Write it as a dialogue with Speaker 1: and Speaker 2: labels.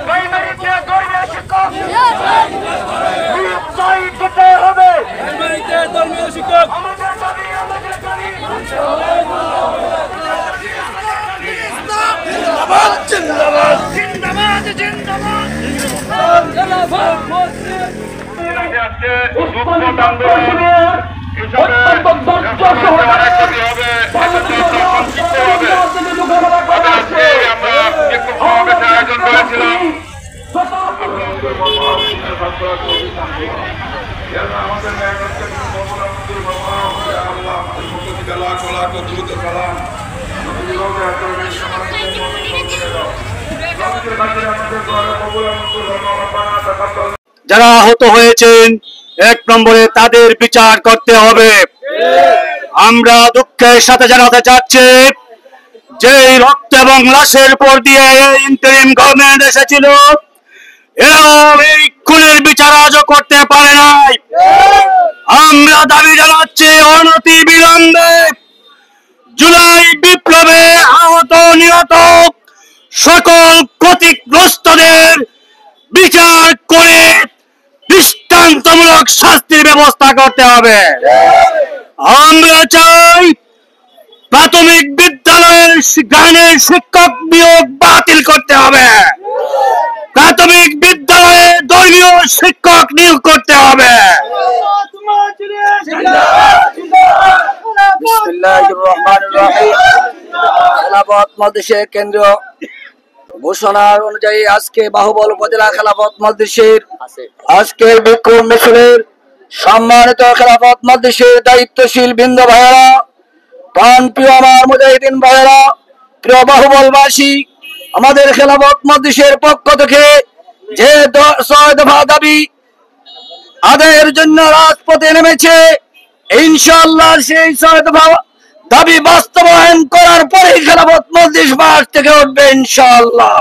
Speaker 1: প্রাইমারিতে ধর্মীয় শিক্ষক দিতে হবে। প্রাইমারিতে ধর্মীয় শিক্ষক আমাদের দাবি, আমাদের দাবি। জিন্দাবাদ জিন্দাবাদ জিন্দাবাদ জিন্দাবাদ জিন্দাবাদ।
Speaker 2: যারা আহত হয়েছেন ১ নম্বরে তাদের বিচার করতে হবে। আমরা দুঃখের সাথে জানাতে চাচ্ছি যে রক্ত এবং লাশের উপর দিয়ে ইন্টারিম গভর্নমেন্ট এসেছিল, এরাও এই খুনের বিচার আজও করতে পারে নাই। আমরা দাবি জানাচ্ছি অনতি বিলম্বে জুলাই বিপ্লবে আহত নিহত সকল ক্ষতিগ্রস্তদের বিচার করে দৃষ্টান্তমূলক শাস্তির ব্যবস্থা করতে হবে। আমরা চাই প্রাথমিক বিদ্যালয়ের গানের শিক্ষক নিয়োগ বাতিল করতে হবে। প্রাথমিক বিদ্যালয়ে ধর্মীয় শিক্ষক নিয়োগ করতে হবে।
Speaker 3: বিসমিল্লাহির রহমানির রহিম। খেলাফত মজলিসের কেন্দ্রীয় ঘোষণার অনুযায়ী আজকে বাহুবল উপজেলা খেলাফত মজলিসের আজকের বিক্ষোভ মিছিলের সম্মানিত খেলাফত মজলিসের দায়িত্বশীল বৃন্দ ভাইয়েরা, প্রাণ প্রিয় আমার মুজাহিদিন ভাইয়েরা, প্রিয় বাহুবলবাসী, আমাদের খেলাফত মজলিসের পক্ষ থেকে যে ৬ দফা দাবি আদায়ের জন্য রাজপথে নেমেছে, ইনশাআল্লাহ সেই ৬ দফা দাবি বাস্তবায়ন করার পরেই খেলাফত মজলিস মাঠ থেকে উঠবে ইনশাআল্লাহ।